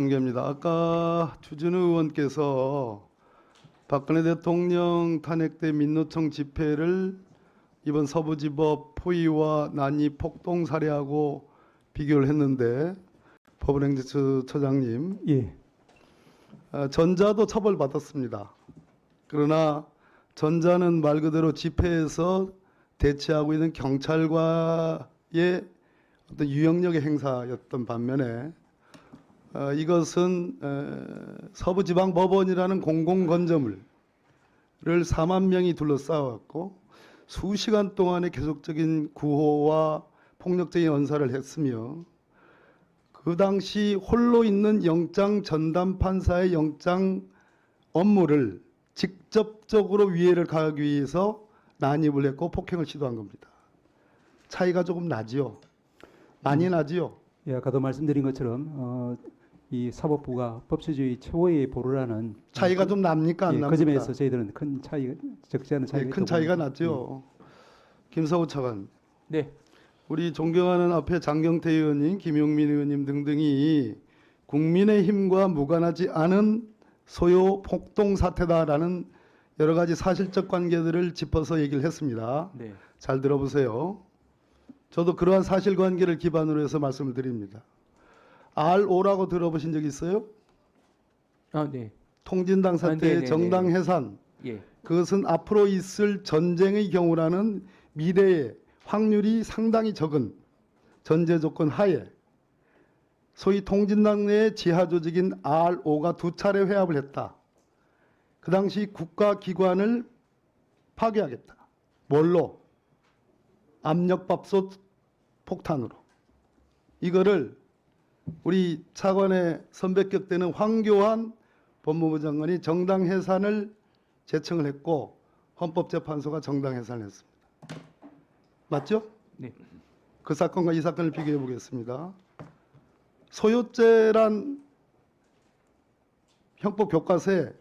공개입니다. 아까 주진우 의원께서 박근혜 대통령 탄핵 때 민노총 집회를 이번 서부지법 포위와 난입 폭동 사례하고 비교를 했는데 법원행정처장님, 예, 전자도 처벌받았습니다. 그러나 전자는 말 그대로 집회에서 대치하고 있는 경찰과의 어떤 유영력의 행사였던 반면에 이것은 서부지방법원이라는 공공건조물을 4만 명이 둘러싸았고 수시간 동안의 계속적인 구호와 폭력적인 언사를 했으며 그 당시 홀로 있는 영장 전담 판사의 영장 업무를 직접적으로 위해를 가하기 위해서 난입을 했고 폭행을 시도한 겁니다. 차이가 조금 나지요. 많이 나지요. 예, 아까도 말씀드린 것처럼 이 사법부가 법치주의 최고의 보루라는 차이가 좀 납니까? 안 예, 납니까? 그 점에서 저희들은 큰 차이, 적지 않은 차이가 네, 큰 있다고 차이가 봅니다. 났죠. 김사우 차관, 네, 우리 존경하는 앞에 장경태 의원님, 김용민 의원님 등등이 국민의힘과 무관하지 않은 소요 폭동 사태다라는 여러 가지 사실적 관계들을 짚어서 얘기를 했습니다. 네, 잘 들어보세요. 저도 그러한 사실관계를 기반으로 해서 말씀을 드립니다. RO라고 들어보신 적 있어요? 네, 통진당 사태의 네네네. 정당 해산. 예, 그것은 앞으로 있을 전쟁의 경우라는 미래의 확률이 상당히 적은 전제 조건 하에 소위 통진당 내의 지하 조직인 RO가 2차례 회합을 했다. 그 당시 국가기관을 파괴하겠다. 뭘로? 압력밥솥 폭탄으로. 이거를 우리 차관의 선배격되는 황교안 법무부 장관이 정당 해산을 제청을 했고 헌법재판소가 정당 해산을 했습니다. 맞죠? 네, 그 사건과 이 사건을 비교해 보겠습니다. 소요죄란 형법 교과서에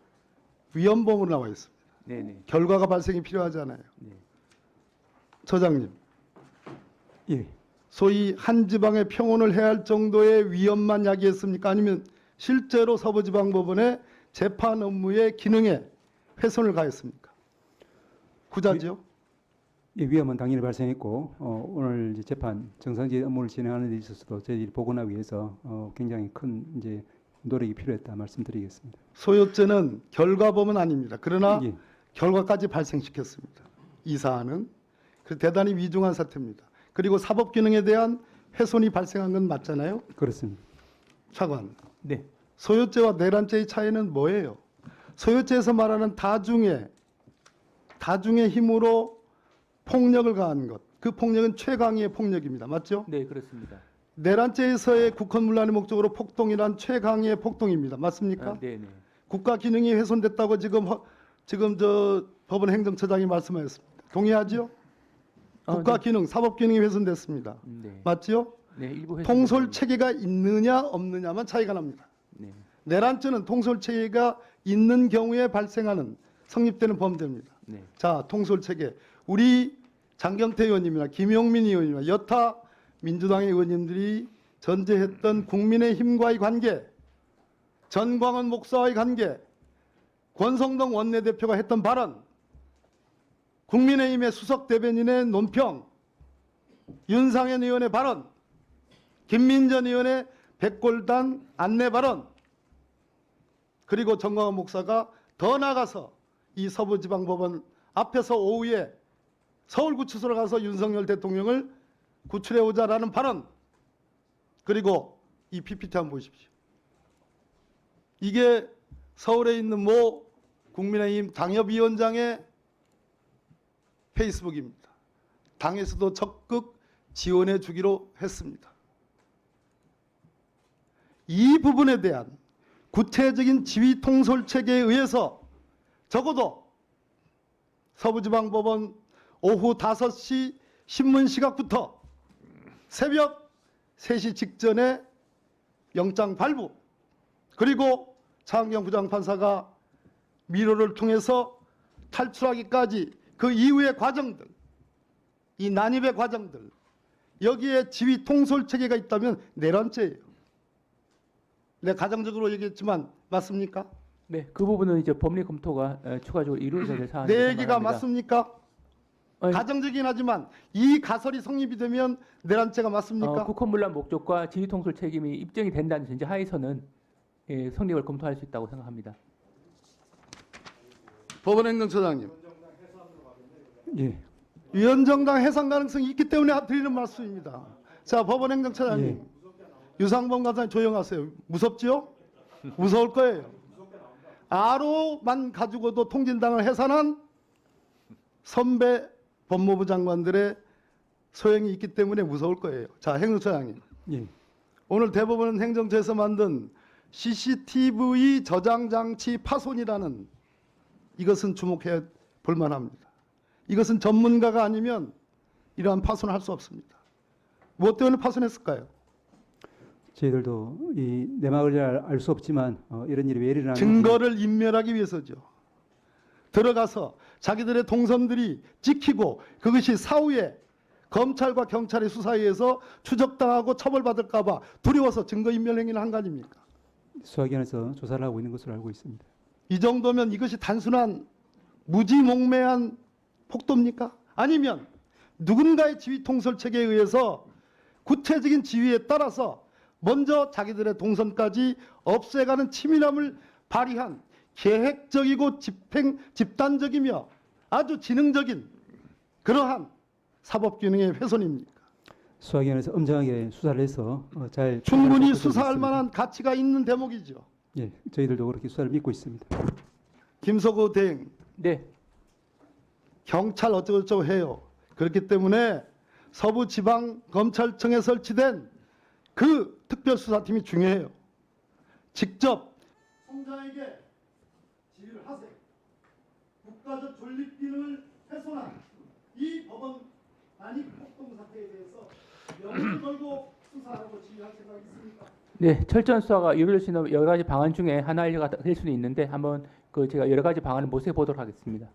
위헌범으로 나와 있습니다. 네, 네, 결과가 발생이 필요하잖아요. 네. 처장님, 예, 소위 한 지방의 평온을 해할 정도의 위헌만 야기했습니까? 아니면 실제로 서부지방법원의 재판 업무의 기능에 훼손을 가했습니까? 후자죠. 예, 위험은 당연히 발생했고 오늘 이제 재판 정상적인 업무를 진행하는 데 있어서도 저희들이 복원하기 위해서 굉장히 큰 이제 노력이 필요했다 말씀드리겠습니다. 소요죄는 결과범은 아닙니다. 그러나 예, 결과까지 발생시켰습니다. 이 사안은 그 대단히 위중한 사태입니다. 그리고 사법 기능에 대한 훼손이 발생한 건 맞잖아요. 그렇습니다. 차관, 네, 소요죄와 내란죄의 차이는 뭐예요? 소요죄에서 말하는 다중의 힘으로 폭력을 가하는 것, 그 폭력은 최강의 폭력입니다. 맞죠? 네, 그렇습니다. 내란죄에서의 국헌문란의 목적으로 폭동이란 최강의 폭동입니다. 맞습니까? 네, 네, 국가 기능이 훼손됐다고 지금 저 법원 행정처장이 말씀하셨습니다. 동의하죠? 국가 기능, 사법 기능이 훼손됐습니다. 네, 맞지요? 네, 일부 통솔 체계가 있느냐 없느냐만 차이가 납니다. 네, 내란죄는 통솔 체계가 있는 경우에 발생하는 성립되는 범죄입니다. 네, 자, 통솔 체계. 우리 장경태 의원님이나 김용민 의원님이나 여타 민주당의 의원님들이 전제했던 국민의힘과의 관계, 전광훈 목사와의 관계, 권성동 원내대표가 했던 발언, 국민의힘의 수석 대변인의 논평, 윤상현 의원의 발언, 김민전 의원의 백골단 안내 발언, 그리고 전광훈 목사가 더 나가서 이 서부지방법원 앞에서 오후에 서울구치소로 가서 윤석열 대통령을 구출해오자라는 발언, 그리고 이 PPT 한번 보십시오. 이게 서울에 있는 모 국민의힘 당협위원장의 페이스북입니다. 당에서도 적극 지원해 주기로 했습니다. 이 부분에 대한 구체적인 지휘 통솔 체계에 의해서 적어도 서부지방법원 오후 5시 신문 시각부터 새벽 3시 직전에 영장 발부, 그리고 차은경 부장판사가 미로를 통해서 탈출하기까지 그 이후의 과정들, 이 난입의 과정들, 여기에 지휘 통솔 체계가 있다면 내란죄예요. 내 가정적으로 얘기했지만 맞습니까? 네, 그 부분은 이제 법리 검토가 추가적으로 이루어져야 될 사안이라고 내 얘기가 생각합니다. 맞습니까? 아니, 가정적이긴 하지만 이 가설이 성립이 되면 내란죄가 맞습니까? 국헌문란 목적과 지휘통솔 책임이 입증이 된다는 전제 하에서는 성립을 검토할 수 있다고 생각합니다. 법원행정처장님, 예. 위헌정당 해산 가능성이 있기 때문에 드리는 말씀입니다. 자, 법원행정처장님, 예. 유상범 간사님 조용하세요. 무섭지요? 무서울 거예요. 아로만 가지고도 통진당을 해산한 선배 법무부 장관들의 소행이 있기 때문에 무서울 거예요. 자, 행정처장님, 예. 오늘 대법원 행정처에서 만든 CCTV 저장 장치 파손이라는 이것은 주목해 볼 만합니다. 이것은 전문가가 아니면 이러한 파손을 할 수 없습니다. 무엇 때문에 파손했을까요? 저희들도 이 내막을 잘 알 수 없지만 이런 일이 왜 일어나는지 증거를 인멸하기 위해서죠. 들어가서 자기들의 동선들이 찍히고 그것이 사후에 검찰과 경찰의 수사에 의해서 추적당하고 처벌받을까 봐 두려워서 증거인멸 행위를 한 거 아닙니까? 수사기관에서 조사를 하고 있는 것으로 알고 있습니다. 이 정도면 이것이 단순한 무지몽매한 폭도입니까? 아니면 누군가의 지휘 통솔 체계에 의해서 구체적인 지휘에 따라서 먼저 자기들의 동선까지 없애가는 치밀함을 발휘한 계획적이고 집단적이며 아주 지능적인 그러한 사법기능의 훼손입니까? 수사기관에서 엄정하게 수사를 해서 잘 충분히 조사할 것으로 수사할 믿습니다. 만한 가치가 있는 대목이죠. 예, 저희들도 그렇게 수사를 믿고 있습니다. 김석호 대행, 네, 경찰 어쩌고저쩌고 해요. 그렇기 때문에 서부지방검찰청에 설치된 그 특별수사팀이 중요해요. 직접 총장에게 지휘를 하세요. 국가적 존립기능을 훼손한 이 법원 난입 폭동 사태에 대해서 명분을 걸고 수사하고 지휘할 생각이 있습니까? 네, 철저한 수사가 이루어질 수 있는 여러 가지 방안 중에 하나가 될 수는 있는데 한번 제가 여러 가지 방안을 모색해 보도록 하겠습니다.